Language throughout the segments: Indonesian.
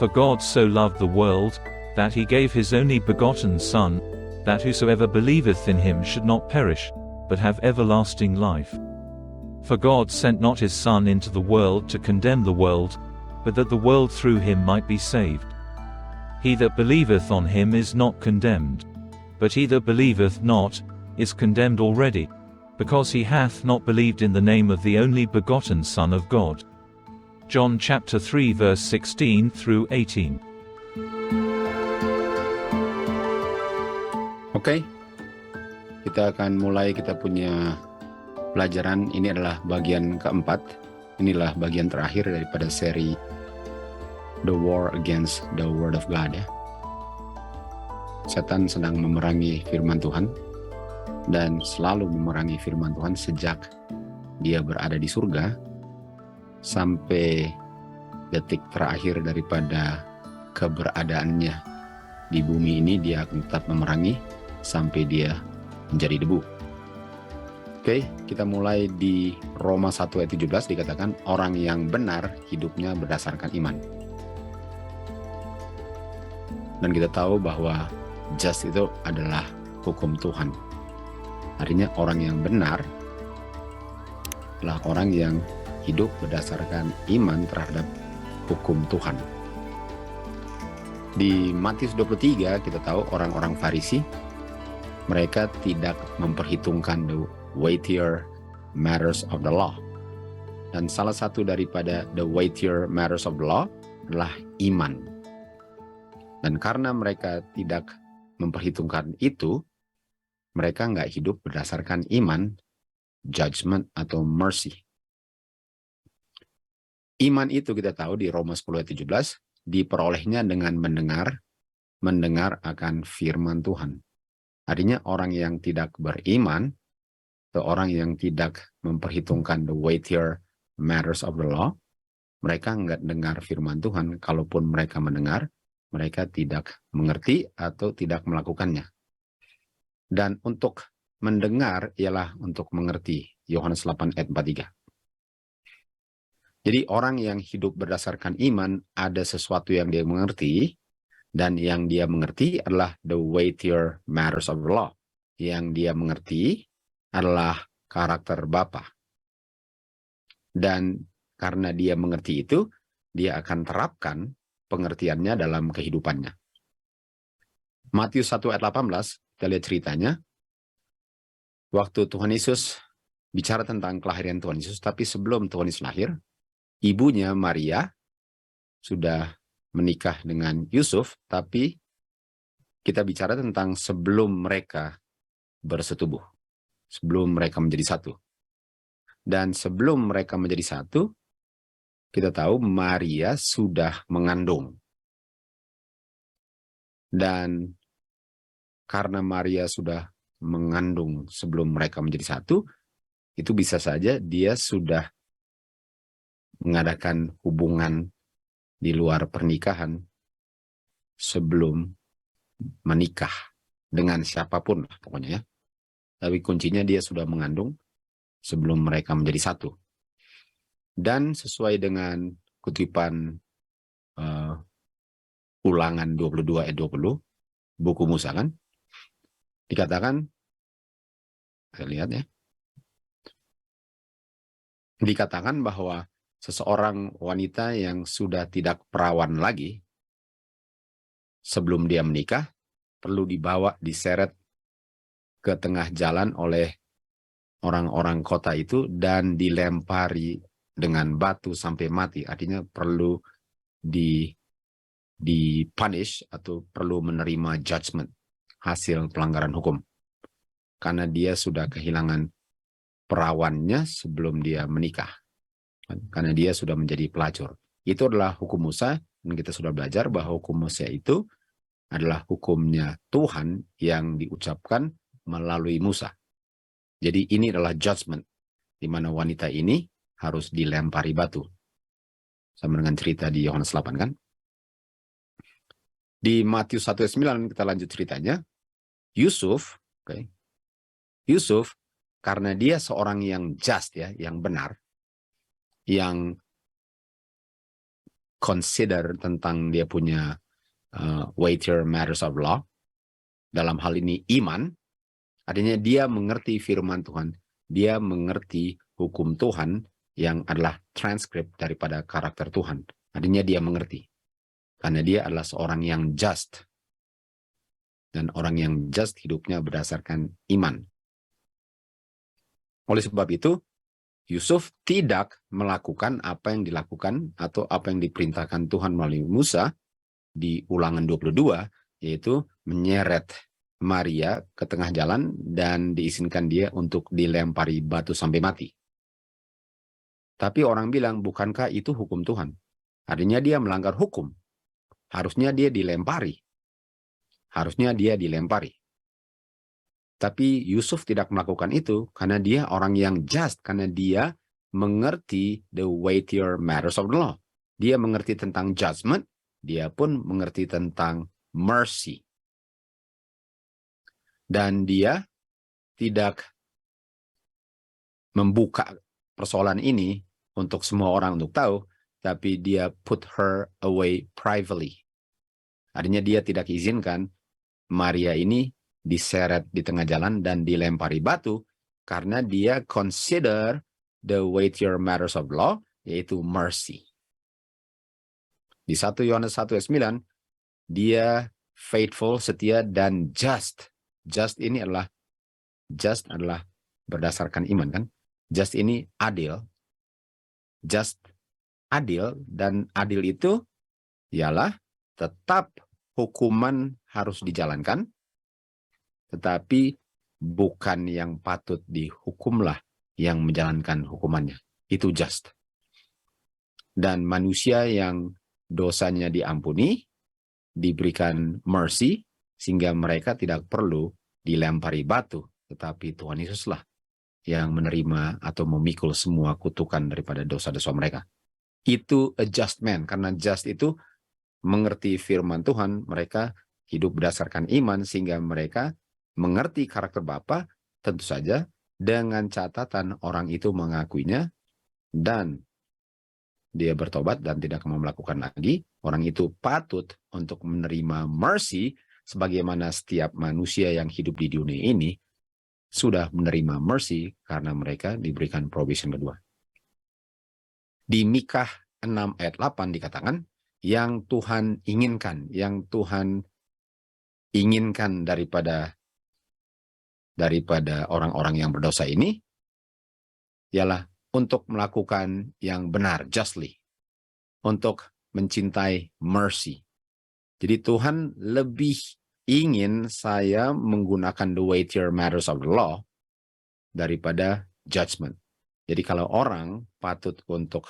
For God so loved the world, that he gave his only begotten Son, that whosoever believeth in him should not perish, but have everlasting life. For God sent not his Son into the world to condemn the world, but that the world through him might be saved. He that believeth on him is not condemned. But he that believeth not, is condemned already, because he hath not believed in the name of the only begotten Son of God. John chapter 3 verse 16 through 18. Oke, kita akan mulai kita punya pelajaran. Ini adalah bagian keempat. Inilah bagian terakhir daripada seri The War Against the Word of God ya. Setan sedang memerangi firman Tuhan dan selalu memerangi firman Tuhan sejak dia berada di surga sampai detik terakhir daripada keberadaannya di bumi ini. Dia akan tetap memerangi sampai dia menjadi debu. Oke, kita mulai di Roma 1 ayat 17 dikatakan orang yang benar hidupnya berdasarkan iman. Dan kita tahu bahwa just itu adalah hukum Tuhan. Artinya orang yang benar adalah orang yang hidup berdasarkan iman terhadap hukum Tuhan. Di Matius 23 kita tahu orang-orang Farisi, mereka tidak memperhitungkan the weightier matters of the law. Dan salah satu daripada the weightier matters of the law adalah iman. Dan karena mereka tidak memperhitungkan itu, mereka nggak hidup berdasarkan iman, judgment atau mercy. Iman itu kita tahu di Roma 10 ayat 17, diperolehnya dengan mendengar akan firman Tuhan. Artinya orang yang tidak beriman, atau orang yang tidak memperhitungkan the weightier matters of the law, mereka nggak dengar firman Tuhan. Kalaupun mereka mendengar, mereka tidak mengerti atau tidak melakukannya. Dan untuk mendengar ialah untuk mengerti. Yohanes 8 ayat 43. Jadi orang yang hidup berdasarkan iman, ada sesuatu yang dia mengerti, dan yang dia mengerti adalah the weightier matters of the law. Yang dia mengerti adalah karakter Bapa. Dan karena dia mengerti itu, dia akan terapkan pengertiannya dalam kehidupannya. Matius 1 ayat 18, kita lihat ceritanya. Waktu Tuhan Yesus bicara tentang kelahiran Tuhan Yesus, tapi sebelum Tuhan Yesus lahir, ibunya Maria sudah menikah dengan Yusuf, tapi kita bicara tentang sebelum mereka bersetubuh, sebelum mereka menjadi satu. Dan sebelum mereka menjadi satu, kita tahu Maria sudah mengandung. Dan karena Maria sudah mengandung sebelum mereka menjadi satu, itu bisa saja dia sudah mengadakan hubungan di luar pernikahan sebelum menikah dengan siapapun lah pokoknya ya. Tapi kuncinya dia sudah mengandung sebelum mereka menjadi satu. Dan sesuai dengan kutipan Ulangan 22 ayat 20, buku Musa kan, dikatakan, saya lihat ya, dikatakan bahwa seseorang wanita yang sudah tidak perawan lagi sebelum dia menikah perlu dibawa, diseret ke tengah jalan oleh orang-orang kota itu dan dilempari dengan batu sampai mati. Artinya perlu di-punish atau perlu menerima judgment, hasil pelanggaran hukum. Karena dia sudah kehilangan perawannya sebelum dia menikah. Karena dia sudah menjadi pelacur. Itu adalah hukum Musa, dan kita sudah belajar bahwa hukum Musa itu adalah hukumnya Tuhan yang diucapkan melalui Musa. Jadi ini adalah judgment, di mana wanita ini harus dilempari batu. Sama dengan cerita di Yohanes 8 kan. Di Matius 1 ayat 9 kita lanjut ceritanya. Yusuf, Yusuf karena dia seorang yang just ya, yang benar, yang consider tentang dia punya weightier matters of law, dalam hal ini iman, artinya dia mengerti firman Tuhan, dia mengerti hukum Tuhan yang adalah transkrip daripada karakter Tuhan. Artinya dia mengerti, karena dia adalah seorang yang just. Dan orang yang just hidupnya berdasarkan iman. Oleh sebab itu, Yusuf tidak melakukan apa yang dilakukan atau apa yang diperintahkan Tuhan melalui Musa di Ulangan 22, yaitu menyeret Maria ke tengah jalan dan diizinkan dia untuk dilempari batu sampai mati. Tapi orang bilang, bukankah itu hukum Tuhan? Artinya dia melanggar hukum. Harusnya dia dilempari. Tapi Yusuf tidak melakukan itu karena dia orang yang just, karena dia mengerti the weightier matters of the law. Dia mengerti tentang judgment, dia pun mengerti tentang mercy. Dan dia tidak membuka persoalan ini untuk semua orang untuk tahu, tapi dia put her away privately. Artinya dia tidak izinkan Maria ini diseret di tengah jalan dan dilempari batu karena dia consider the weightier matters of law, yaitu mercy. Di 1 Yohanes 1 ayat 9, dia faithful, setia, dan just. Just adalah berdasarkan iman, kan? Just ini adil. Just adil, dan adil itu ialah tetap hukuman harus dijalankan, tetapi bukan yang patut dihukumlah yang menjalankan hukumannya. Itu just. Dan manusia yang dosanya diampuni, diberikan mercy, sehingga mereka tidak perlu dilempari batu, tetapi Tuhan Yesuslah yang menerima atau memikul semua kutukan daripada dosa-dosa mereka. Itu adjustment, karena just itu mengerti firman Tuhan, mereka hidup berdasarkan iman, sehingga mereka mengerti karakter Bapa, tentu saja dengan catatan orang itu mengakuinya, dan dia bertobat dan tidak mau melakukan lagi, orang itu patut untuk menerima mercy, sebagaimana setiap manusia yang hidup di dunia ini sudah menerima mercy karena mereka diberikan provision kedua. Di Mikha 6 ayat 8 dikatakan, yang Tuhan inginkan daripada orang-orang yang berdosa ini ialah untuk melakukan yang benar, justly, untuk mencintai mercy. Jadi Tuhan lebih ingin saya menggunakan the weightier matters of the law daripada judgment. Jadi kalau orang patut untuk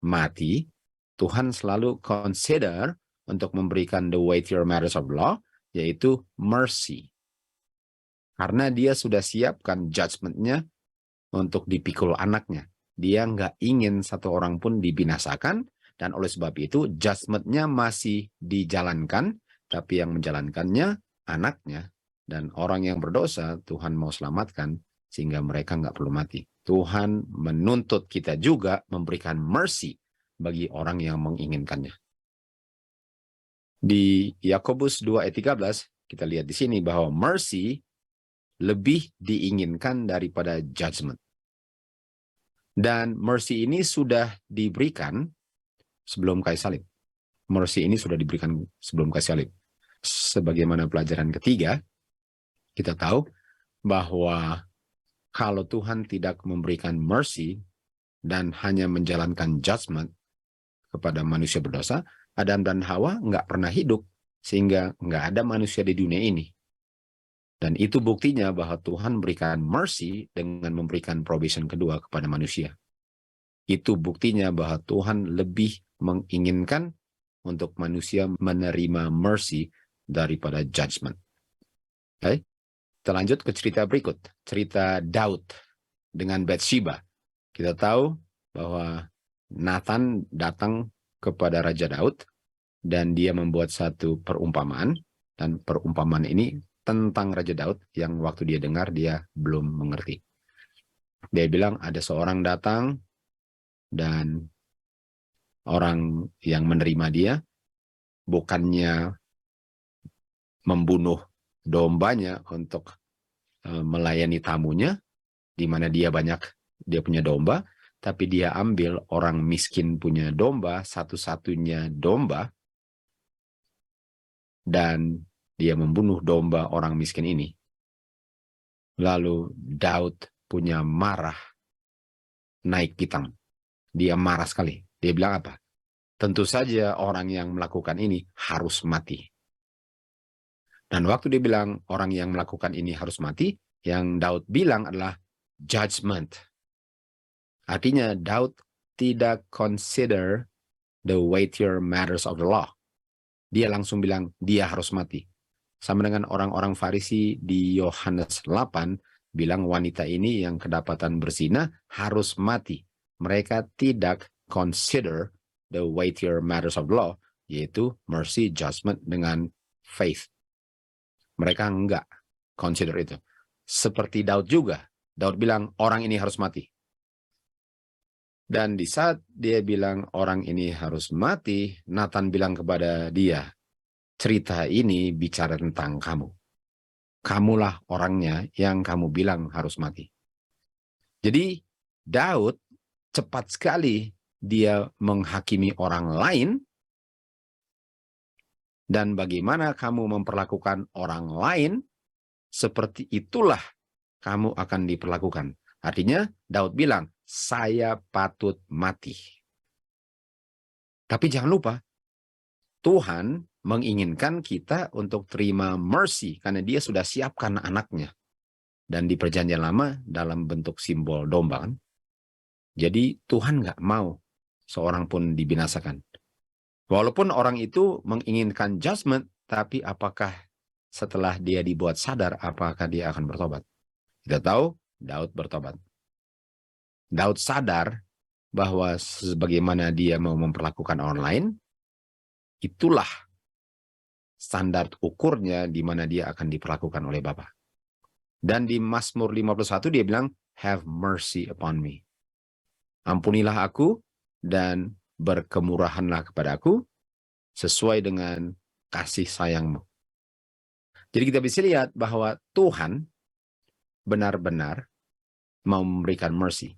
mati, Tuhan selalu consider untuk memberikan the weightier matters of the law, yaitu mercy. Karena dia sudah siapkan judgment-nya untuk dipikul anaknya. Dia nggak ingin satu orang pun dibinasakan, dan oleh sebab itu judgment-nya masih dijalankan, tapi yang menjalankannya anaknya. Dan orang yang berdosa Tuhan mau selamatkan sehingga mereka nggak perlu mati. Tuhan menuntut kita juga memberikan mercy bagi orang yang menginginkannya. Di Yakobus 2 ayat 13 kita lihat di sini bahwa mercy lebih diinginkan daripada judgment. Dan mercy ini sudah diberikan sebelum kayu salib. Mercy ini sudah diberikan sebelum kayu salib. Sebagaimana pelajaran ketiga, kita tahu bahwa kalau Tuhan tidak memberikan mercy dan hanya menjalankan judgment kepada manusia berdosa, Adam dan Hawa nggak pernah hidup, sehingga nggak ada manusia di dunia ini. Dan itu buktinya bahwa Tuhan memberikan mercy dengan memberikan provision kedua kepada manusia. Itu buktinya bahwa Tuhan lebih menginginkan untuk manusia menerima mercy daripada judgment. Okay? Kita lanjut ke cerita berikut. Cerita Daud dengan Bathsheba. Kita tahu bahwa Nathan datang kepada Raja Daud dan dia membuat satu perumpamaan. Dan perumpamaan ini tentang Raja Daud yang waktu dia dengar dia belum mengerti. Dia bilang ada seorang datang dan orang yang menerima dia, bukannya membunuh dombanya untuk melayani tamunya, di mana dia punya domba, tapi dia ambil orang miskin punya domba, satu-satunya domba, dan dia membunuh domba orang miskin ini. Lalu Daud punya marah, naik pitam. Dia marah sekali. Dia bilang apa? Tentu saja orang yang melakukan ini harus mati. Dan waktu dia bilang orang yang melakukan ini harus mati, yang Daud bilang adalah judgment. Artinya Daud tidak consider the weightier matters of the law. Dia langsung bilang dia harus mati. Sama dengan orang-orang Farisi di Yohanes 8 bilang wanita ini yang kedapatan berzina harus mati. Mereka tidak consider the weightier matters of the law, yaitu mercy, judgment, dengan faith. Mereka enggak consider itu. Seperti Daud juga. Daud bilang orang ini harus mati. Dan di saat dia bilang orang ini harus mati, Nathan bilang kepada dia, cerita ini bicara tentang kamu. Kamulah orangnya yang kamu bilang harus mati. Jadi Daud cepat sekali dia menghakimi orang lain, dan bagaimana kamu memperlakukan orang lain, seperti itulah kamu akan diperlakukan. Artinya Daud bilang, saya patut mati. Tapi jangan lupa, Tuhan menginginkan kita untuk terima mercy, karena dia sudah siapkan anaknya. Dan di perjanjian lama dalam bentuk simbol domba. Kan? Jadi Tuhan nggak mau seorang pun dibinasakan. Walaupun orang itu menginginkan judgment, tapi apakah setelah dia dibuat sadar, apakah dia akan bertobat? Kita tahu Daud bertobat. Daud sadar bahwa sebagaimana dia mau memperlakukan orang lain, itulah standar ukurnya di mana dia akan diperlakukan oleh Bapa. Dan di Mazmur 51 dia bilang, have mercy upon me. Ampunilah aku dan berkemurahanlah kepada aku sesuai dengan kasih sayangmu. Jadi kita bisa lihat bahwa Tuhan benar-benar mau memberikan mercy.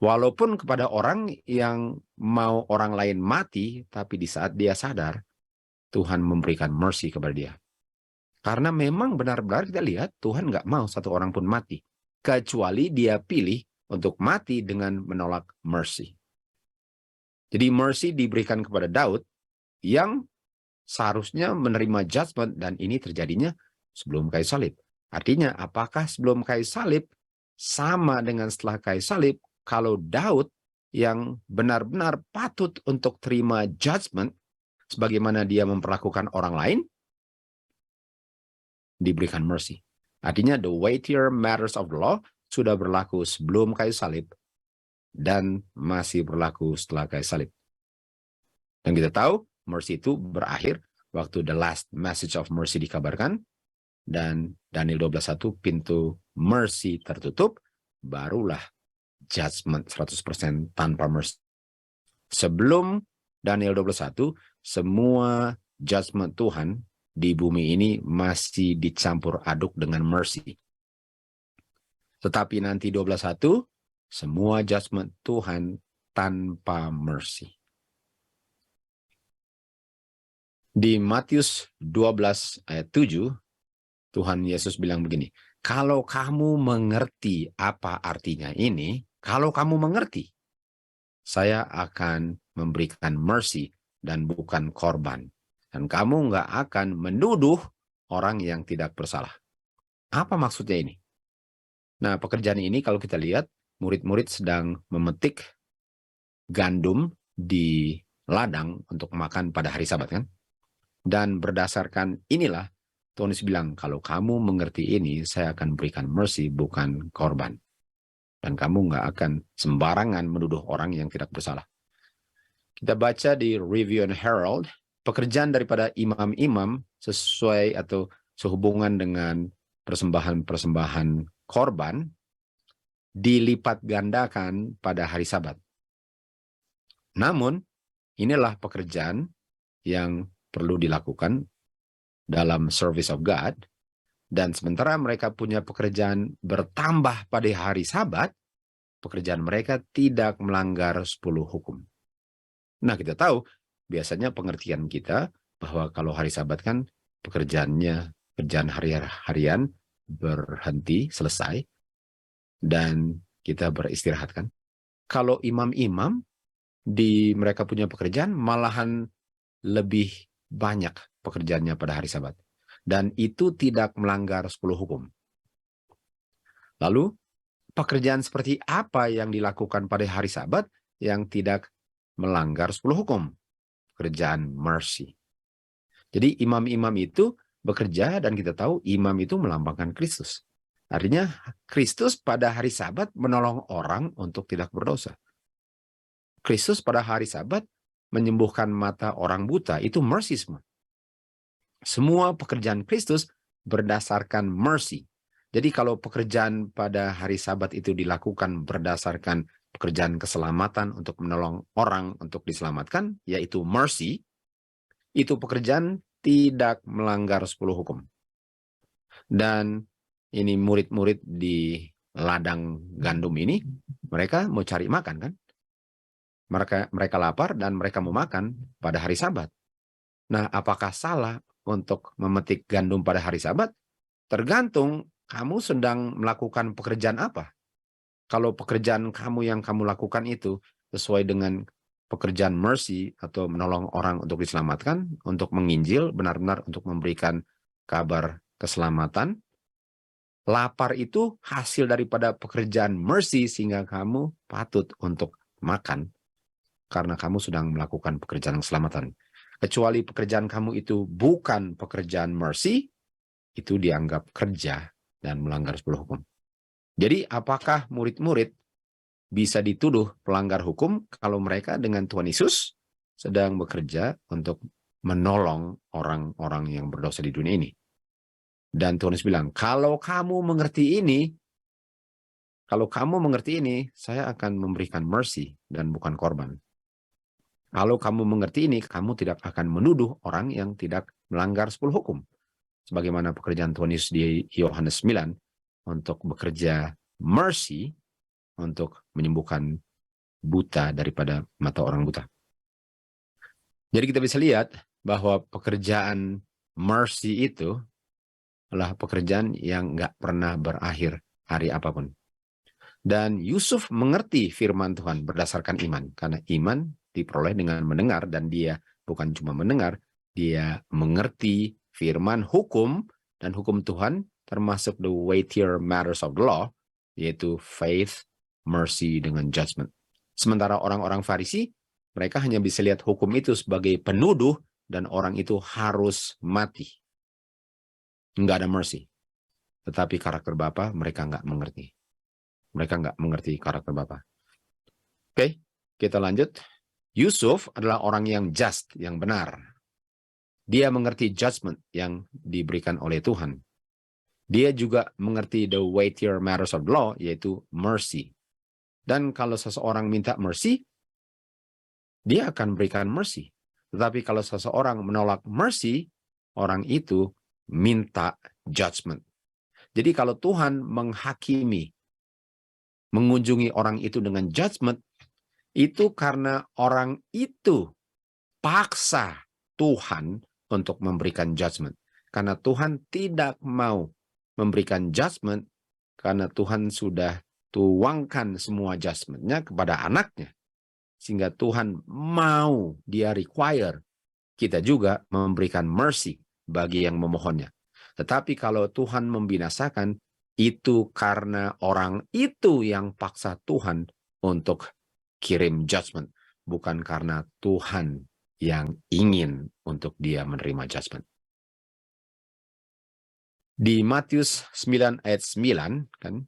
Walaupun kepada orang yang mau orang lain mati, tapi di saat dia sadar, Tuhan memberikan mercy kepada dia. Karena memang benar-benar kita lihat Tuhan nggak mau satu orang pun mati. Kecuali dia pilih untuk mati dengan menolak mercy. Jadi mercy diberikan kepada Daud yang seharusnya menerima judgment, dan ini terjadinya sebelum kayu salib. Artinya apakah sebelum kayu salib sama dengan setelah kayu salib? Kalau Daud yang benar-benar patut untuk terima judgment sebagaimana dia memperlakukan orang lain, diberikan mercy. Artinya the weightier matters of the law sudah berlaku sebelum kayu salib dan masih berlaku setelah kayu salib. Dan kita tahu mercy itu berakhir waktu the last message of mercy dikabarkan, dan Daniel 12:1 pintu mercy tertutup, barulah judgment 100% tanpa mercy. Sebelum Daniel 12:1, semua judgment Tuhan di bumi ini masih dicampur aduk dengan mercy. Tetapi nanti 12:1, semua judgment Tuhan tanpa mercy. Di Matius 12 ayat 7, Tuhan Yesus bilang begini, kalau kamu mengerti apa artinya ini, kalau kamu mengerti, saya akan memberikan mercy dan bukan korban. Dan kamu nggak akan menuduh orang yang tidak bersalah. Apa maksudnya ini? Nah, pekerjaan ini kalau kita lihat, murid-murid sedang memetik gandum di ladang untuk makan pada hari Sabat, kan? Dan berdasarkan inilah, Tuhan Yesus bilang, kalau kamu mengerti ini, saya akan berikan mercy, bukan korban. Dan kamu nggak akan sembarangan menuduh orang yang tidak bersalah. Kita baca di Review and Herald, pekerjaan daripada imam-imam sesuai atau sehubungan dengan persembahan-persembahan korban dilipat gandakan pada hari Sabat. Namun, inilah pekerjaan yang perlu dilakukan dalam service of God. Dan sementara mereka punya pekerjaan bertambah pada hari Sabat, pekerjaan mereka tidak melanggar 10 hukum. Nah, kita tahu biasanya pengertian kita bahwa kalau hari Sabat kan pekerjaan harian berhenti, selesai, dan kita beristirahat kan. Kalau imam-imam mereka punya pekerjaan malahan lebih banyak pekerjaannya pada hari Sabat. Dan itu tidak melanggar 10 hukum. Lalu, pekerjaan seperti apa yang dilakukan pada hari Sabat yang tidak melanggar 10 hukum? Pekerjaan mercy. Jadi imam-imam itu bekerja dan kita tahu imam itu melambangkan Kristus. Artinya Kristus pada hari Sabat menolong orang untuk tidak berdosa. Kristus pada hari Sabat menyembuhkan mata orang buta, itu mercy semua. Semua pekerjaan Kristus berdasarkan mercy. Jadi kalau pekerjaan pada hari Sabat itu dilakukan berdasarkan pekerjaan keselamatan untuk menolong orang untuk diselamatkan, yaitu mercy, itu pekerjaan tidak melanggar 10 hukum. Dan ini murid-murid di ladang gandum ini, mereka mau cari makan kan? Mereka lapar dan mereka mau makan pada hari Sabat. Nah, apakah salah untuk memetik gandum pada hari Sabat? Tergantung kamu sedang melakukan pekerjaan apa. Kalau pekerjaan kamu yang kamu lakukan itu sesuai dengan pekerjaan mercy atau menolong orang untuk diselamatkan, untuk menginjil, benar-benar untuk memberikan kabar keselamatan, lapar itu hasil daripada pekerjaan mercy sehingga kamu patut untuk makan karena kamu sedang melakukan pekerjaan keselamatan. Kecuali pekerjaan kamu itu bukan pekerjaan mercy, itu dianggap kerja dan melanggar 10 hukum. Jadi apakah murid-murid bisa dituduh pelanggar hukum kalau mereka dengan Tuhan Yesus sedang bekerja untuk menolong orang-orang yang berdosa di dunia ini? Dan Tuhan Yesus bilang, kalau kamu mengerti ini, saya akan memberikan mercy dan bukan korban. Kalau kamu mengerti ini, kamu tidak akan menuduh orang yang tidak melanggar 10 hukum. Sebagaimana pekerjaan Tuhan Yesus di Yohanes 9 untuk bekerja mercy untuk menyembuhkan buta daripada mata orang buta. Jadi kita bisa lihat bahwa pekerjaan mercy itu adalah pekerjaan yang nggak pernah berakhir hari apapun. Dan Yusuf mengerti firman Tuhan berdasarkan iman. Karena iman diperoleh dengan mendengar, dan dia bukan cuma mendengar, dia mengerti firman hukum dan hukum Tuhan, termasuk the weightier matters of the law, yaitu faith, mercy, dengan judgment. Sementara orang-orang Farisi, mereka hanya bisa lihat hukum itu sebagai penuduh dan orang itu harus mati. Nggak ada mercy. Tetapi karakter Bapa mereka nggak mengerti. Mereka nggak mengerti karakter Bapa. Oke, kita lanjut. Yusuf adalah orang yang just, yang benar. Dia mengerti judgment yang diberikan oleh Tuhan. Dia juga mengerti the weightier matters of the law, yaitu mercy. Dan kalau seseorang minta mercy, dia akan berikan mercy. Tetapi kalau seseorang menolak mercy, orang itu minta judgment. Jadi kalau Tuhan menghakimi, mengunjungi orang itu dengan judgment, itu karena orang itu paksa Tuhan untuk memberikan judgment. Karena Tuhan tidak mau memberikan judgment, karena Tuhan sudah tuangkan semua judgment-nya kepada anaknya. Sehingga Tuhan mau, dia require kita juga memberikan mercy bagi yang memohonnya. Tetapi kalau Tuhan membinasakan, itu karena orang itu yang paksa Tuhan untuk kirim judgment, bukan karena Tuhan yang ingin untuk dia menerima judgment. Di Matius 9 ayat 9, kan,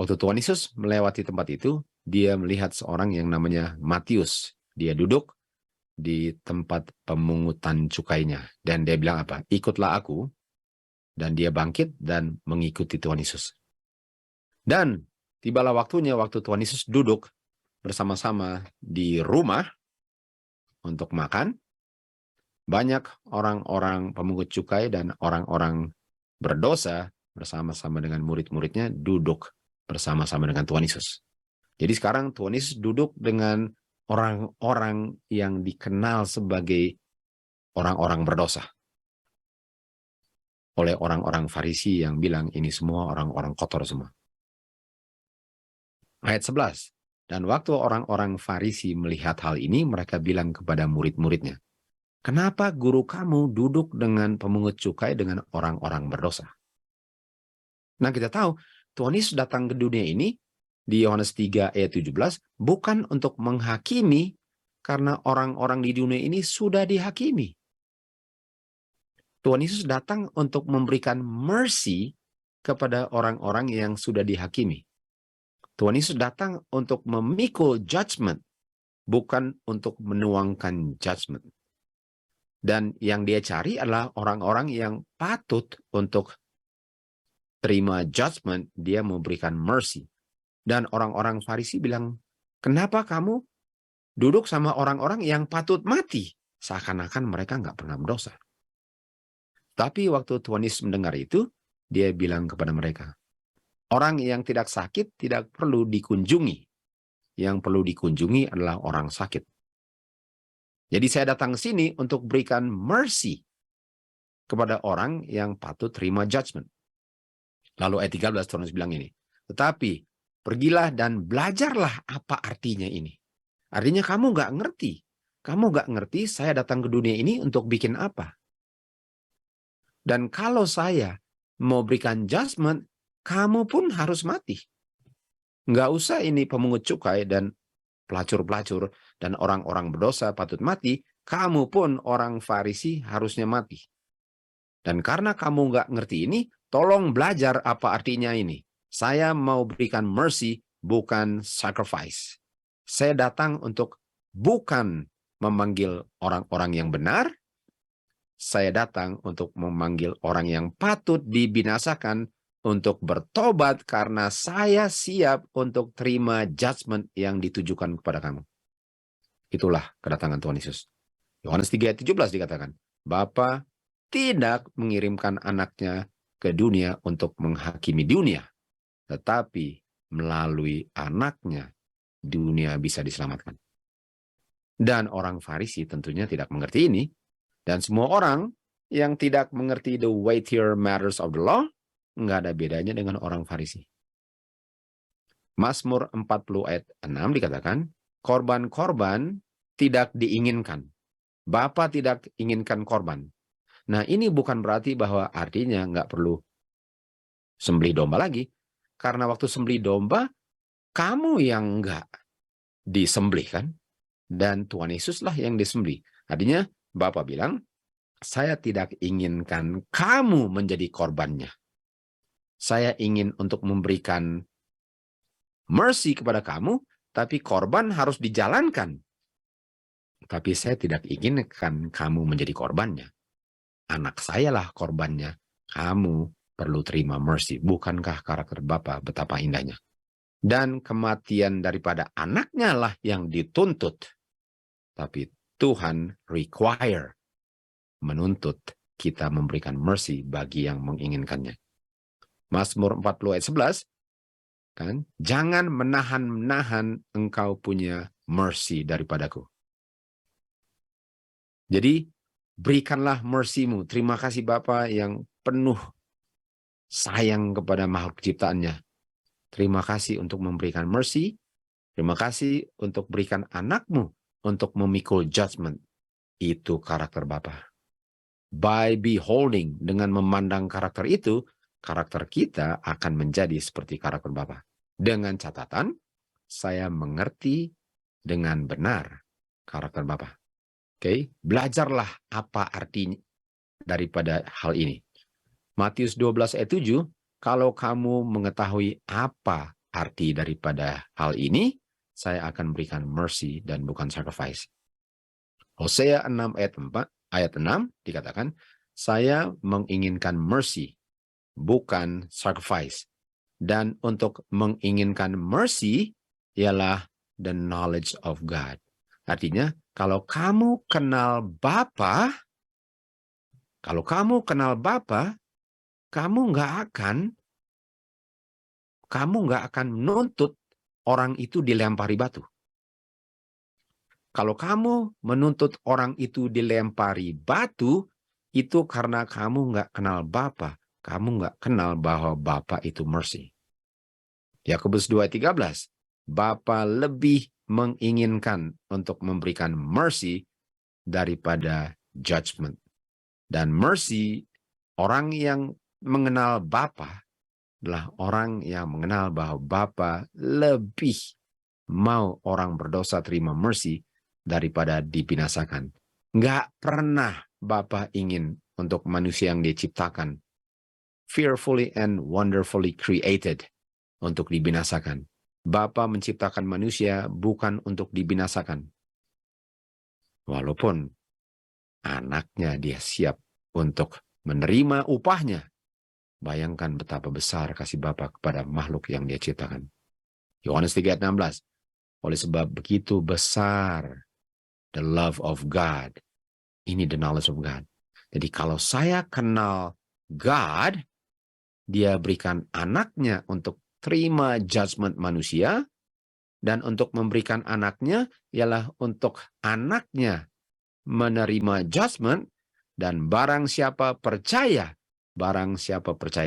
waktu Tuhan Yesus melewati tempat itu, dia melihat seorang yang namanya Matius. Dia duduk di tempat pemungutan cukainya. Dan dia bilang apa? Ikutlah aku. Dan dia bangkit dan mengikuti Tuhan Yesus. Dan tibalah waktunya waktu Tuhan Yesus duduk bersama-sama di rumah untuk makan, banyak orang-orang pemungut cukai dan orang-orang berdosa bersama-sama dengan murid-muridnya duduk bersama-sama dengan Tuhan Yesus. Jadi sekarang Tuhan Yesus duduk dengan orang-orang yang dikenal sebagai orang-orang berdosa. Oleh orang-orang Farisi yang bilang ini semua orang-orang kotor semua. Ayat 11. Dan waktu orang-orang Farisi melihat hal ini, mereka bilang kepada murid-muridnya, "Kenapa guru kamu duduk dengan pemungut cukai dengan orang-orang berdosa?" Nah, kita tahu Tuhan Yesus datang ke dunia ini di Yohanes 3 ayat 17 bukan untuk menghakimi, karena orang-orang di dunia ini sudah dihakimi. Tuhan Yesus datang untuk memberikan mercy kepada orang-orang yang sudah dihakimi. Tuhan Yesus datang untuk memikul judgment, bukan untuk menuangkan judgment. Dan yang dia cari adalah orang-orang yang patut untuk terima judgment, dia memberikan mercy. Dan orang-orang Farisi bilang, "Kenapa kamu duduk sama orang-orang yang patut mati?" Seakan-akan mereka nggak pernah berdosa. Tapi waktu Tuhan Yesus mendengar itu, dia bilang kepada mereka, orang yang tidak sakit tidak perlu dikunjungi. Yang perlu dikunjungi adalah orang sakit. Jadi saya datang ke sini untuk berikan mercy kepada orang yang patut terima judgment. Lalu ayat 13 Tuhan Yesus bilang ini, "Tetapi pergilah dan belajarlah apa artinya ini." Artinya kamu nggak ngerti. Kamu nggak ngerti saya datang ke dunia ini untuk bikin apa. Dan kalau saya mau berikan judgment, kamu pun harus mati. Nggak usah ini pemungut cukai dan pelacur-pelacur dan orang-orang berdosa patut mati, kamu pun orang Farisi harusnya mati. Dan karena kamu nggak ngerti ini, tolong belajar apa artinya ini. Saya mau berikan mercy, bukan sacrifice. Saya datang untuk bukan memanggil orang-orang yang benar, saya datang untuk memanggil orang yang patut dibinasakan untuk bertobat karena saya siap untuk terima judgment yang ditujukan kepada kamu. Itulah kedatangan Tuhan Yesus. Yohanes 3 ayat 17 dikatakan, Bapa tidak mengirimkan anaknya ke dunia untuk menghakimi dunia, tetapi melalui anaknya dunia bisa diselamatkan. Dan orang Farisi tentunya tidak mengerti ini, dan semua orang yang tidak mengerti the weightier matters of the law, nggak ada bedanya dengan orang Farisi. Mazmur 40 ayat 6 dikatakan, korban-korban tidak diinginkan. Bapa tidak inginkan korban. Nah, ini bukan berarti bahwa artinya nggak perlu sembelih domba lagi. Karena waktu sembelih domba, kamu yang nggak disembelih kan? Dan Tuhan Yesuslah yang disembelih. Artinya, Bapa bilang, saya tidak inginkan kamu menjadi korbannya. Saya ingin untuk memberikan mercy kepada kamu, tapi korban harus dijalankan. Tapi saya tidak inginkan kamu menjadi korbannya. Anak saya lah korbannya. Kamu perlu terima mercy. Bukankah karakter Bapa betapa indahnya? Dan kematian daripada anaknya lah yang dituntut. Tapi Tuhan menuntut kita memberikan mercy bagi yang menginginkannya. Mazmur 40 ayat 11, kan? Jangan menahan-nahan engkau punya mercy daripadaku. Jadi, berikanlah mercy-mu. Terima kasih Bapa yang penuh sayang kepada makhluk ciptaannya. Terima kasih untuk memberikan mercy. Terima kasih untuk berikan anakmu untuk memikul judgment. Itu karakter Bapa. By beholding, dengan memandang karakter itu, karakter kita akan menjadi seperti karakter Bapa. Dengan catatan, saya mengerti dengan benar karakter Bapa. Oke, belajarlah apa artinya daripada hal ini. Matius 12 ayat 7, kalau kamu mengetahui apa arti daripada hal ini, saya akan berikan mercy dan bukan sacrifice. Hosea 6 ayat 6 dikatakan, saya menginginkan mercy, bukan sacrifice. Dan untuk menginginkan mercy ialah the knowledge of God. Artinya, kalau kamu kenal Bapa, kamu nggak akan menuntut orang itu dilempari batu. Kalau kamu menuntut orang itu dilempari batu, itu karena kamu nggak kenal Bapa. Kamu nggak kenal bahwa Bapa itu mercy. Yakobus 2:13, Bapa lebih menginginkan untuk memberikan mercy daripada judgment. Dan mercy, orang yang mengenal Bapa adalah orang yang mengenal bahwa Bapa lebih mau orang berdosa terima mercy daripada dibinasakan. Nggak pernah Bapa ingin untuk manusia yang dia ciptakan, fearfully and wonderfully created, untuk dibinasakan. Bapa menciptakan manusia bukan untuk dibinasakan. Walaupun anaknya dia siap untuk menerima upahnya. Bayangkan betapa besar kasih Bapa kepada makhluk yang dia ciptakan. Yohanes 3:16. Oleh sebab begitu besar the love of God. Ini the knowledge of God. Jadi kalau saya kenal God, dia berikan anaknya untuk terima judgment manusia, dan untuk memberikan anaknya ialah untuk anaknya menerima judgment, dan barang siapa percaya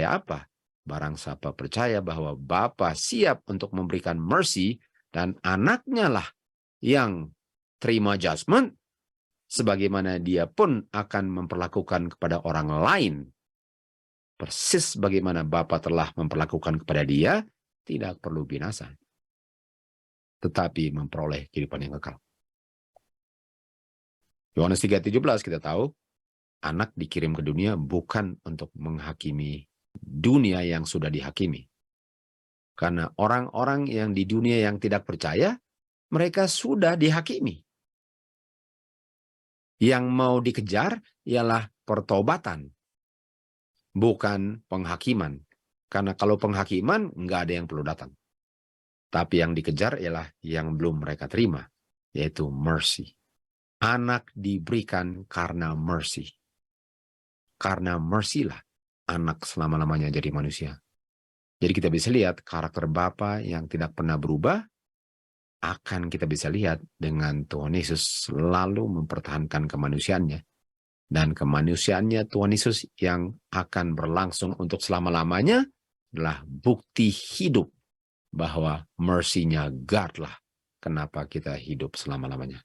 apa? Barang siapa percaya bahwa Bapa siap untuk memberikan mercy dan anaknya lah yang terima judgment, sebagaimana dia pun akan memperlakukan kepada orang lain persis bagaimana Bapa telah memperlakukan kepada dia, tidak perlu binasa, tetapi memperoleh kehidupan yang kekal. Yohanes 3:17 kita tahu, anak dikirim ke dunia bukan untuk menghakimi dunia yang sudah dihakimi. Karena orang-orang yang di dunia yang tidak percaya, mereka sudah dihakimi. Yang mau dikejar ialah pertobatan, bukan penghakiman. Karena kalau penghakiman, nggak ada yang perlu datang. Tapi yang dikejar ialah yang belum mereka terima, yaitu mercy. Anak diberikan karena mercy. Karena mercy lah anak selama-lamanya jadi manusia. Jadi kita bisa lihat karakter Bapa yang tidak pernah berubah, akan kita bisa lihat dengan Tuhan Yesus selalu mempertahankan kemanusiaannya. Dan kemanusiaannya Tuhan Yesus yang akan berlangsung untuk selama-lamanya adalah bukti hidup bahwa mercy-nya God lah kenapa kita hidup selama-lamanya.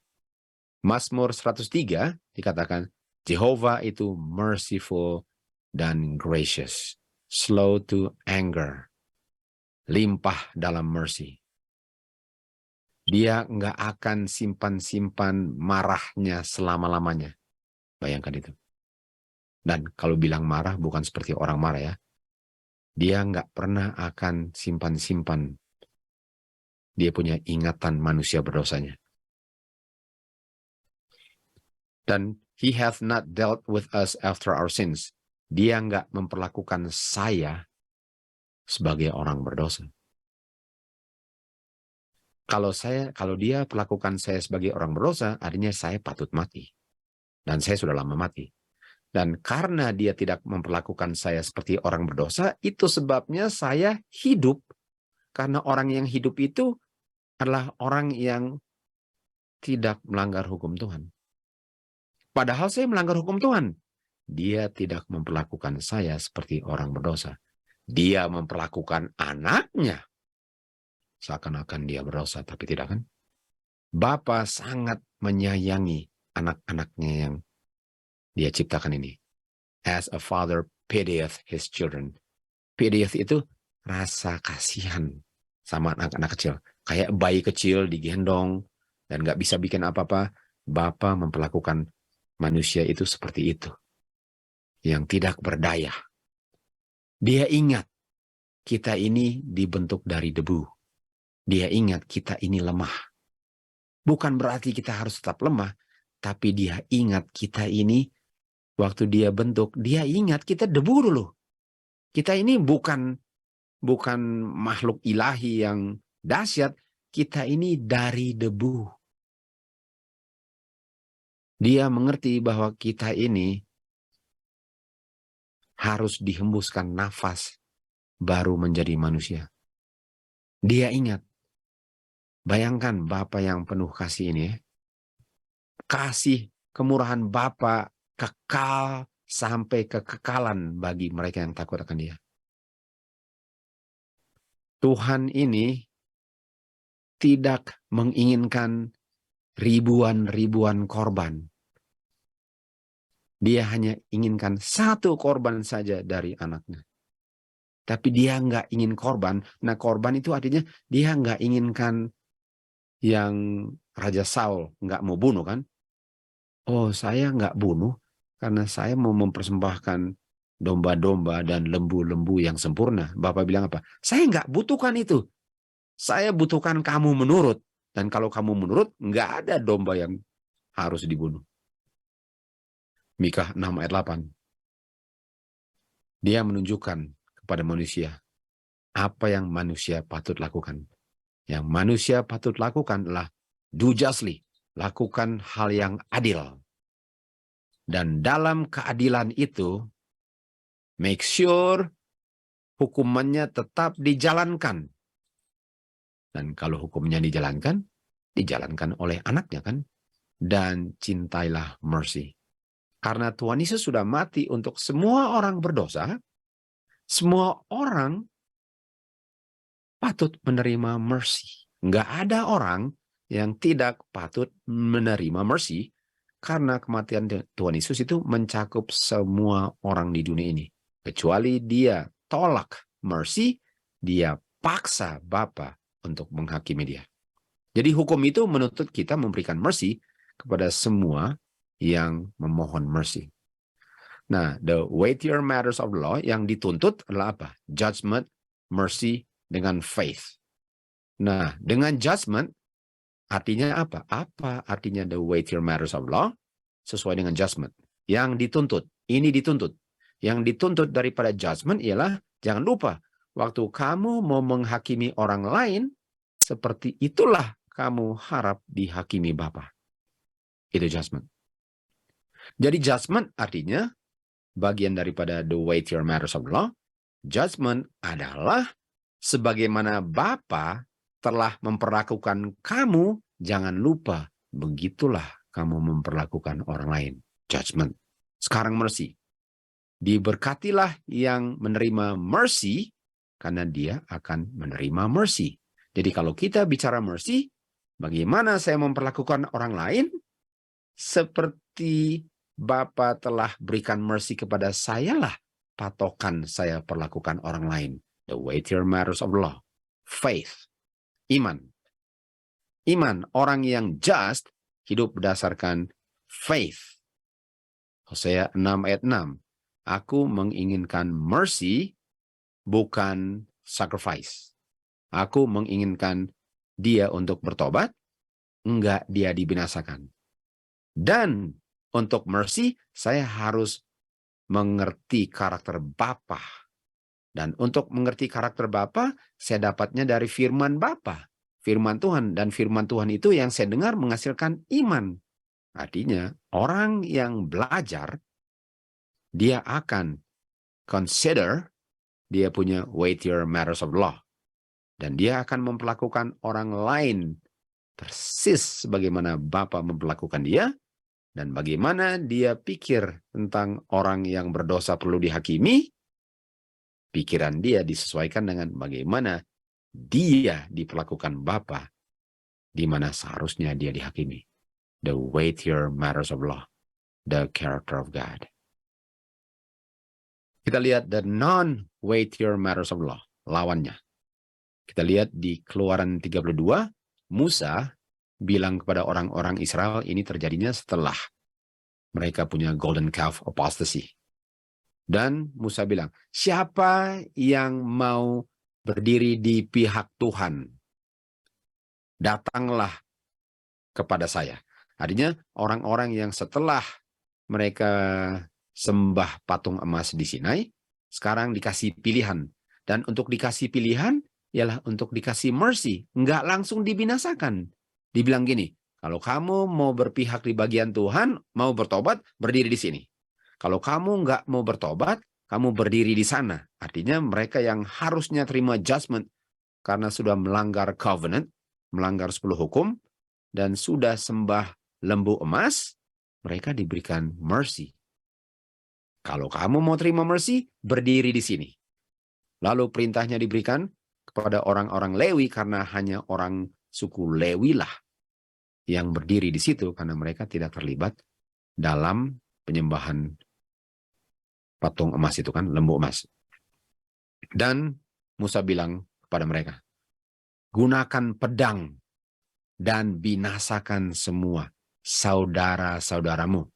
Mazmur 103 dikatakan, Jehovah itu merciful dan gracious, slow to anger, limpah dalam mercy. Dia nggak akan simpan-simpan marahnya selama-lamanya. Bayangkan itu. Dan kalau bilang marah bukan seperti orang marah ya. Dia nggak pernah akan simpan-simpan. Dia punya ingatan manusia berdosanya. Dan he hath not dealt with us after our sins. Dia nggak memperlakukan saya sebagai orang berdosa. Kalau dia perlakukan saya sebagai orang berdosa, artinya saya patut mati. Dan saya sudah lama mati. Dan karena dia tidak memperlakukan saya seperti orang berdosa, itu sebabnya saya hidup. Karena orang yang hidup itu adalah orang yang tidak melanggar hukum Tuhan. Padahal saya melanggar hukum Tuhan. Dia tidak memperlakukan saya seperti orang berdosa. Dia memperlakukan anaknya seakan-akan dia berdosa, tapi tidak kan? Bapa sangat menyayangi anak-anaknya yang dia ciptakan ini. As a father pitieth his children. Pitieth itu rasa kasihan sama anak-anak kecil. Kayak bayi kecil digendong dan nggak bisa bikin apa-apa. Bapa memperlakukan manusia itu seperti itu. Yang tidak berdaya. Dia ingat kita ini dibentuk dari debu. Dia ingat kita ini lemah. Bukan berarti kita harus tetap lemah, tapi dia ingat kita ini, waktu dia bentuk, dia ingat kita debu dulu. Kita ini bukan makhluk ilahi yang dahsyat, kita ini dari debu. Dia mengerti bahwa kita ini harus dihembuskan nafas baru menjadi manusia. Dia ingat, bayangkan Bapa yang penuh kasih ini, kasih kemurahan Bapa kekal sampai kekekalan bagi mereka yang takut akan Dia. Tuhan ini tidak menginginkan ribuan-ribuan korban. Dia hanya inginkan satu korban saja dari anaknya. Tapi dia nggak ingin korban. Nah, korban itu artinya dia nggak inginkan yang Raja Saul nggak mau bunuh kan. Oh, saya nggak bunuh karena saya mau mempersembahkan domba-domba dan lembu-lembu yang sempurna. Bapak bilang apa? Saya nggak butuhkan itu. Saya butuhkan kamu menurut. Dan kalau kamu menurut, nggak ada domba yang harus dibunuh. Mikha 6 ayat 8. Dia menunjukkan kepada manusia apa yang manusia patut lakukan. Yang manusia patut lakukan adalah do justly, lakukan hal yang adil. Dan dalam keadilan itu, make sure hukumannya tetap dijalankan. Dan kalau hukumnya dijalankan oleh anaknya kan. Dan cintailah mercy. Karena Tuhan Yesus sudah mati untuk semua orang berdosa, semua orang patut menerima mercy. Nggak ada orang yang tidak patut menerima mercy, karena kematian Tuhan Yesus itu mencakup semua orang di dunia ini. Kecuali dia tolak mercy, dia paksa Bapa untuk menghakimi dia. Jadi hukum itu menuntut kita memberikan mercy kepada semua yang memohon mercy. Nah, the weightier matters of the law yang dituntut adalah apa? Judgment, mercy, dengan faith. Nah, dengan judgment artinya apa? Apa artinya the weightier matters of law? Sesuai dengan judgment. Yang dituntut, ini dituntut. Yang dituntut daripada judgment ialah, jangan lupa, waktu kamu mau menghakimi orang lain, seperti itulah kamu harap dihakimi Bapa. Itu judgment. Jadi judgment artinya bagian daripada the weightier matters of the law. Judgment adalah sebagaimana Bapa telah memperlakukan kamu, jangan lupa begitulah kamu memperlakukan orang lain. Judgment. Sekarang mercy. Diberkatilah yang menerima mercy, karena dia akan menerima mercy. Jadi kalau kita bicara mercy, bagaimana saya memperlakukan orang lain? Seperti Bapa telah berikan mercy kepada saya lah, patokan saya perlakukan orang lain. The weightier matters of law. Faith. Iman. Iman, orang yang just hidup berdasarkan faith. Hosea 6 ayat 6. Aku menginginkan mercy, bukan sacrifice. Aku menginginkan dia untuk bertobat, enggak dia dibinasakan. Dan untuk mercy, saya harus mengerti karakter Bapa. Dan untuk mengerti karakter Bapa, saya dapatnya dari firman Bapa. Firman Tuhan. Dan firman Tuhan itu yang saya dengar menghasilkan iman. Artinya, orang yang belajar, dia akan consider, dia punya weightier matters of law. Dan dia akan memperlakukan orang lain persis sebagaimana Bapa memperlakukan dia. Dan bagaimana dia pikir tentang orang yang berdosa perlu dihakimi, pikiran dia disesuaikan dengan bagaimana dia diperlakukan Bapa, di mana seharusnya dia dihakimi. The weightier matters of law, the character of God. Kita lihat the non-weightier matters of law, lawannya. Kita lihat di Keluaran 32, Musa bilang kepada orang-orang Israel, ini terjadinya setelah mereka punya golden calf apostasy. Dan Musa bilang, siapa yang mau berdiri di pihak Tuhan, datanglah kepada saya. Artinya orang-orang yang setelah mereka sembah patung emas di Sinai, sekarang dikasih pilihan. Dan untuk dikasih pilihan, ialah untuk dikasih mercy. Nggak langsung dibinasakan. Dibilang gini, Kalau kamu mau berpihak di bagian Tuhan, mau bertobat, berdiri di sini. Kalau kamu nggak mau bertobat, kamu berdiri di sana. Artinya mereka yang harusnya terima judgment karena sudah melanggar covenant, melanggar 10 hukum, dan sudah sembah lembu emas, mereka diberikan mercy. Kalau kamu mau terima mercy, berdiri di sini. Lalu perintahnya diberikan kepada orang-orang Lewi karena hanya orang suku Lewi lah yang berdiri di situ karena mereka tidak terlibat dalam penyembahan patung emas itu kan, lembu emas. Dan Musa bilang kepada mereka, gunakan pedang dan binasakan semua saudara-saudaramu,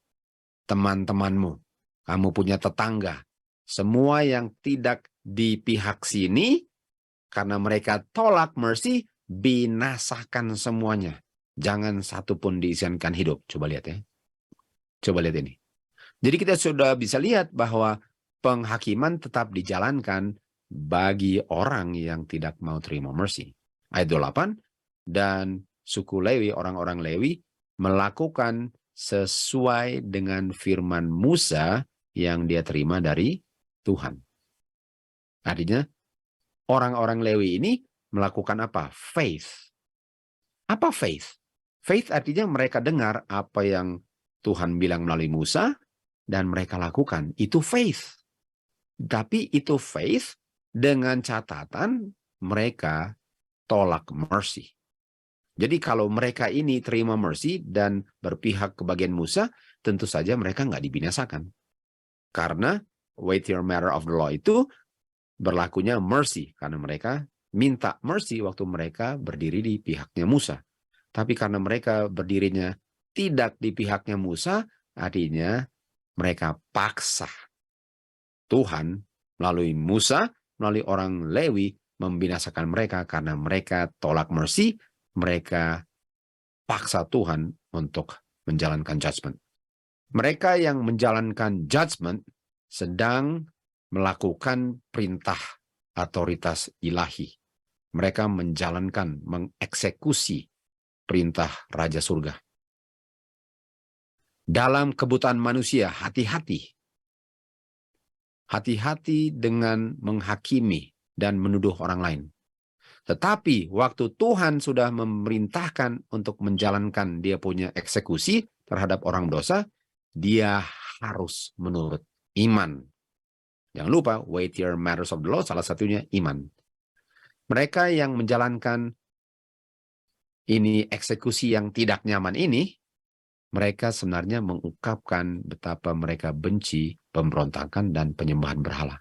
teman-temanmu, kamu punya tetangga, semua yang tidak di pihak sini, karena mereka tolak mercy, binasakan semuanya. Jangan satu pun diizinkan hidup. Coba lihat ya. Coba lihat ini. Jadi kita sudah bisa lihat bahwa penghakiman tetap dijalankan bagi orang yang tidak mau terima mercy. Ayat 28, dan suku Lewi, orang-orang Lewi, melakukan sesuai dengan firman Musa yang dia terima dari Tuhan. Artinya, orang-orang Lewi ini melakukan apa? Faith. Apa faith? Faith artinya mereka dengar apa yang Tuhan bilang melalui Musa, dan mereka lakukan. Itu faith. Tapi itu faith dengan catatan mereka tolak mercy. Jadi kalau mereka ini terima mercy dan berpihak ke bagian Musa, tentu saja mereka nggak dibinasakan. Karena weightier matter of the law itu berlakunya mercy. Karena mereka minta mercy waktu mereka berdiri di pihaknya Musa. Tapi karena mereka berdirinya tidak di pihaknya Musa, artinya mereka paksa Tuhan melalui Musa, melalui orang Lewi, membinasakan mereka karena mereka tolak mercy, mereka paksa Tuhan untuk menjalankan judgment. Mereka yang menjalankan judgment sedang melakukan perintah otoritas ilahi. Mereka menjalankan, mengeksekusi perintah Raja Surga. Dalam kebutuhan manusia, hati-hati. Hati-hati dengan menghakimi dan menuduh orang lain. Tetapi waktu Tuhan sudah memerintahkan untuk menjalankan dia punya eksekusi terhadap orang dosa, dia harus menurut iman. Jangan lupa, weightier matters of the law, salah satunya iman. Mereka yang menjalankan ini eksekusi yang tidak nyaman ini, mereka sebenarnya mengungkapkan betapa mereka benci pemberontakan dan penyembahan berhala.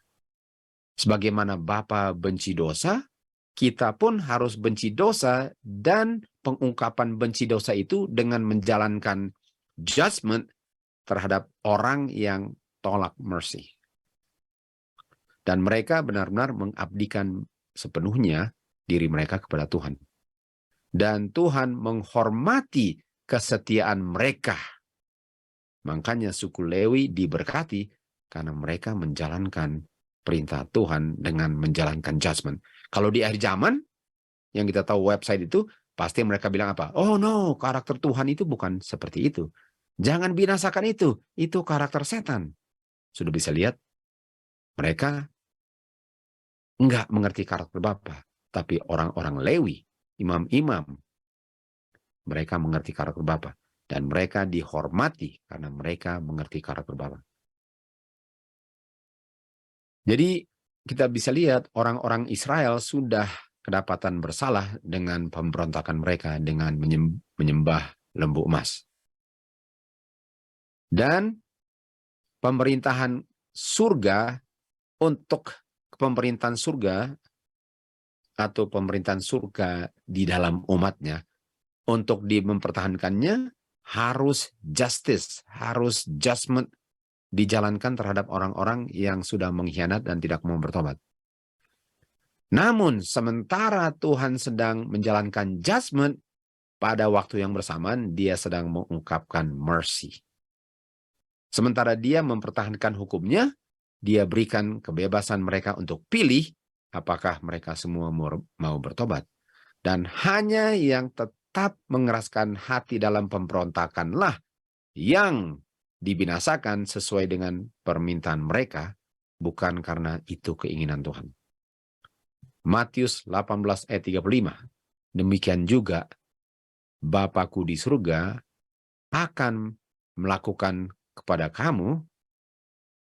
Sebagaimana Bapa benci dosa, kita pun harus benci dosa, dan pengungkapan benci dosa itu dengan menjalankan judgment terhadap orang yang tolak mercy. Dan mereka benar-benar mengabdikan sepenuhnya diri mereka kepada Tuhan. Dan Tuhan menghormati kesetiaan mereka. Makanya suku Lewi diberkati karena mereka menjalankan perintah Tuhan dengan menjalankan judgment. Kalau di akhir zaman, yang kita tahu website itu, pasti mereka bilang apa? Oh no, karakter Tuhan itu bukan seperti itu. Jangan binasakan itu karakter setan. Sudah bisa lihat, mereka enggak mengerti karakter Bapa, tapi orang-orang Lewi, imam-imam, mereka mengerti karakter Bapa, dan mereka dihormati karena mereka mengerti karakter Bapa. Jadi kita bisa lihat orang-orang Israel sudah kedapatan bersalah dengan pemberontakan mereka dengan menyembah lembu emas. Dan pemerintahan surga, untuk pemerintahan surga atau pemerintahan surga di dalam umatnya, untuk mempertahankannya harus justice, harus judgment dijalankan terhadap orang-orang yang sudah mengkhianat dan tidak mau bertobat. Namun sementara Tuhan sedang menjalankan judgment, pada waktu yang bersamaan dia sedang mengungkapkan mercy. Sementara dia mempertahankan hukumnya, dia berikan kebebasan mereka untuk pilih apakah mereka semua mau bertobat. Dan hanya yang tetap tetap mengeraskan hati dalam pemberontakanlah yang dibinasakan sesuai dengan permintaan mereka, bukan karena itu keinginan Tuhan. Matius 18 ayat 35. Demikian juga Bapakku di surga akan melakukan kepada kamu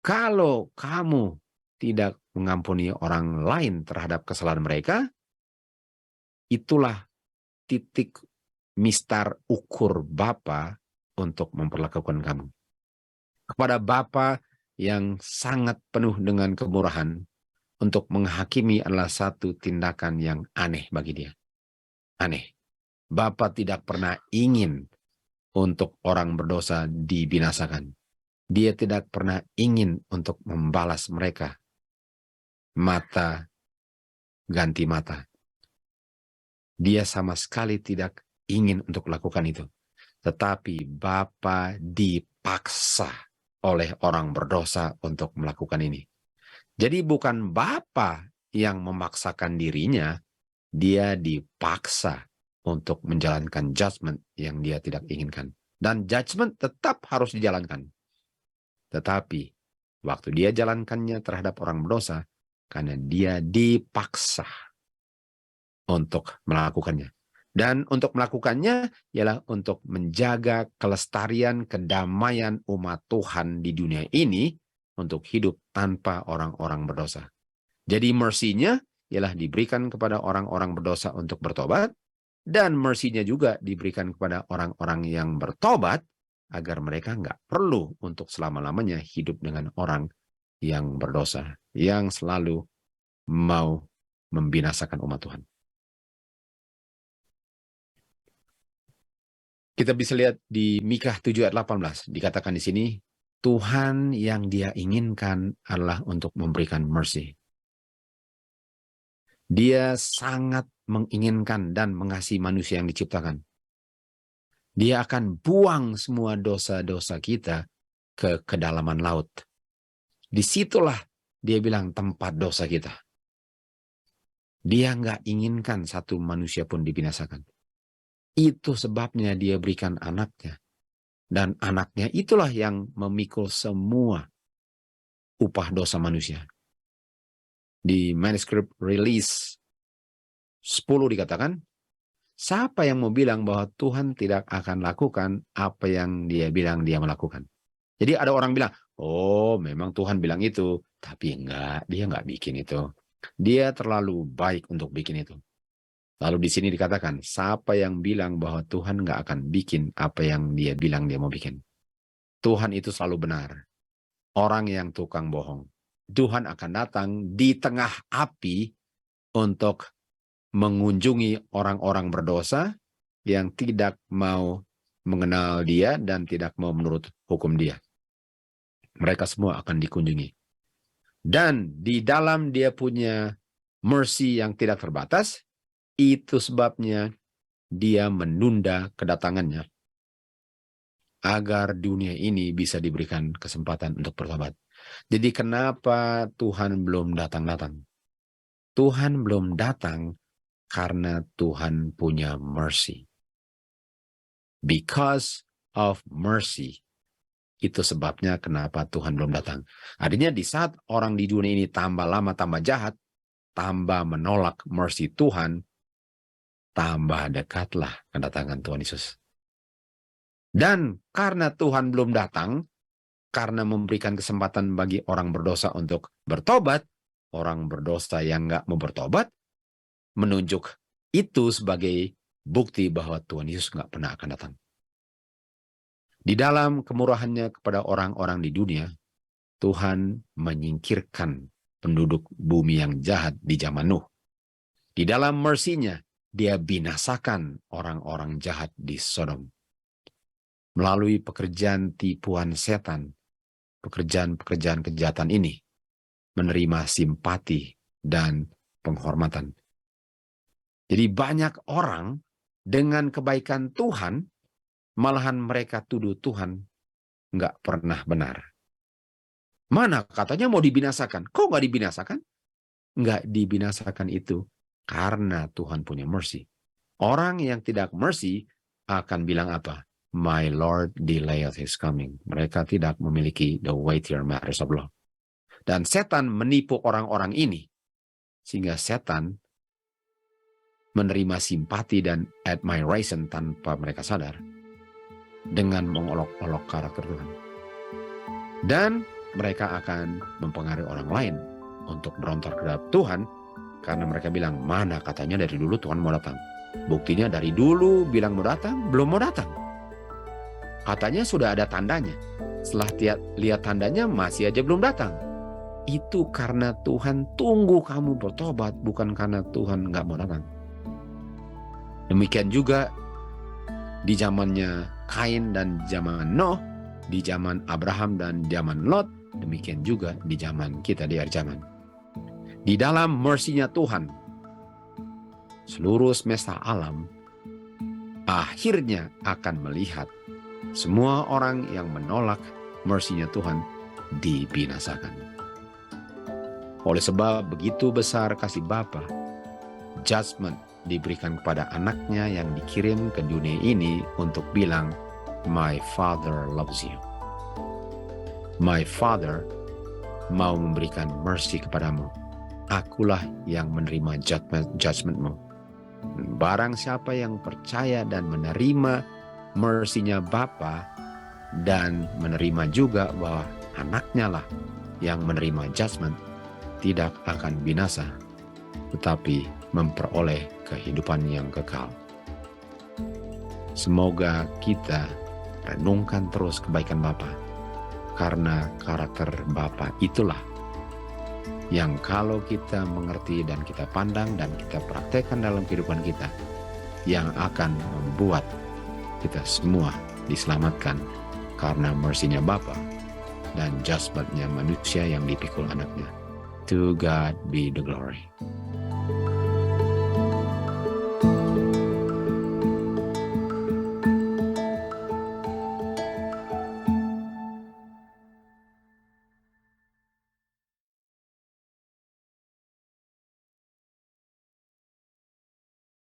kalau kamu tidak mengampuni orang lain terhadap kesalahan mereka. Itulah titik mistar ukur Bapa untuk memperlakukan kamu. Kepada Bapa yang sangat penuh dengan kemurahan, untuk menghakimi adalah satu tindakan yang aneh bagi dia. Aneh. Bapa tidak pernah ingin untuk orang berdosa dibinasakan. Dia tidak pernah ingin untuk membalas mereka mata ganti mata. Dia sama sekali tidak ingin untuk melakukan itu. Tetapi Bapa dipaksa oleh orang berdosa untuk melakukan ini. Jadi bukan Bapa yang memaksakan dirinya, dia dipaksa untuk menjalankan judgment yang dia tidak inginkan. Dan judgment tetap harus dijalankan. Tetapi waktu dia jalankannya terhadap orang berdosa, karena dia dipaksa untuk melakukannya. Dan untuk melakukannya ialah untuk menjaga kelestarian kedamaian umat Tuhan di dunia ini untuk hidup tanpa orang-orang berdosa. Jadi mercy-nya ialah diberikan kepada orang-orang berdosa untuk bertobat, dan mercy-nya juga diberikan kepada orang-orang yang bertobat agar mereka nggak perlu untuk selama-lamanya hidup dengan orang yang berdosa, yang selalu mau membinasakan umat Tuhan. Kita bisa lihat di Mikha 7 ayat 18, dikatakan di sini, Tuhan yang dia inginkan adalah untuk memberikan mercy. Dia sangat menginginkan dan mengasihi manusia yang diciptakan. Dia akan buang semua dosa-dosa kita ke kedalaman laut. Disitulah dia bilang tempat dosa kita. Dia nggak inginkan satu manusia pun dibinasakan. Itu sebabnya dia berikan anaknya. Dan anaknya itulah yang memikul semua upah dosa manusia. Di manuskrip release 10 dikatakan, siapa yang mau bilang bahwa Tuhan tidak akan lakukan apa yang dia bilang dia melakukan. Jadi ada orang bilang, oh memang Tuhan bilang itu, tapi enggak, dia enggak bikin itu. Dia terlalu baik untuk bikin itu. Lalu di sini dikatakan, siapa yang bilang bahwa Tuhan enggak akan bikin apa yang dia bilang dia mau bikin. Tuhan itu selalu benar. Orang yang tukang bohong. Tuhan akan datang di tengah api untuk mengunjungi orang-orang berdosa yang tidak mau mengenal dia dan tidak mau menurut hukum dia. Mereka semua akan dikunjungi. Dan di dalam dia punya mercy yang tidak terbatas, itu sebabnya dia menunda kedatangannya agar dunia ini bisa diberikan kesempatan untuk bertobat. Jadi kenapa Tuhan belum datang-datang? Tuhan belum datang karena Tuhan punya mercy. Because of mercy. Itu sebabnya kenapa Tuhan belum datang. Artinya di saat orang di dunia ini tambah lama tambah jahat, tambah menolak mercy Tuhan, tambah dekatlah kedatangan Tuhan Yesus. Dan karena Tuhan belum datang, karena memberikan kesempatan bagi orang berdosa untuk bertobat, orang berdosa yang nggak mau bertobat, menunjuk itu sebagai bukti bahwa Tuhan Yesus nggak pernah akan datang. Di dalam kemurahannya kepada orang-orang di dunia, Tuhan menyingkirkan penduduk bumi yang jahat di zaman Nuh. Di dalam mercy-nya, dia binasakan orang-orang jahat di Sodom. Melalui pekerjaan tipuan setan, pekerjaan-pekerjaan kejahatan ini menerima simpati dan penghormatan. Jadi banyak orang dengan kebaikan Tuhan, malahan mereka tuduh Tuhan nggak pernah benar. Mana katanya mau dibinasakan? Kok nggak dibinasakan? Nggak dibinasakan itu karena Tuhan punya mercy. Orang yang tidak mercy akan bilang apa? My Lord delayeth his coming. Mereka tidak memiliki the weightier matters of law. Dan setan menipu orang-orang ini, sehingga setan menerima simpati dan admiration tanpa mereka sadar, dengan mengolok-olok karakter Tuhan. Dan mereka akan mempengaruhi orang lain untuk berontak terhadap Tuhan, karena mereka bilang, mana katanya dari dulu Tuhan mau datang. Buktinya dari dulu bilang mau datang, belum mau datang. Katanya sudah ada tandanya. Setelah lihat tandanya masih aja belum datang. Itu karena Tuhan tunggu kamu bertobat, bukan karena Tuhan nggak mau datang. Demikian juga di zamannya Kain dan zaman Noh, di zaman Abraham dan zaman Lot, demikian juga di zaman kita di akhir zaman. Di dalam mercy-nya Tuhan, seluruh semesta alam akhirnya akan melihat semua orang yang menolak mercy-nya Tuhan dibinasakan. Oleh sebab begitu besar kasih Bapa, judgment diberikan kepada anaknya yang dikirim ke dunia ini untuk bilang, My Father loves you. My Father mau memberikan mercy kepadamu. Akulah yang menerima judgment-mu. Barang siapa yang percaya dan menerima mercy-nya Bapa dan menerima juga bahwa anaknya lah yang menerima judgment, tidak akan binasa, tetapi memperoleh kehidupan yang kekal. Semoga kita renungkan terus kebaikan Bapa, karena karakter Bapa itulah yang kalau kita mengerti dan kita pandang dan kita praktekkan dalam kehidupan kita, yang akan membuat kita semua diselamatkan karena mercy-nya Bapa dan judgment-nya manusia yang dipikul anaknya. To God be the glory.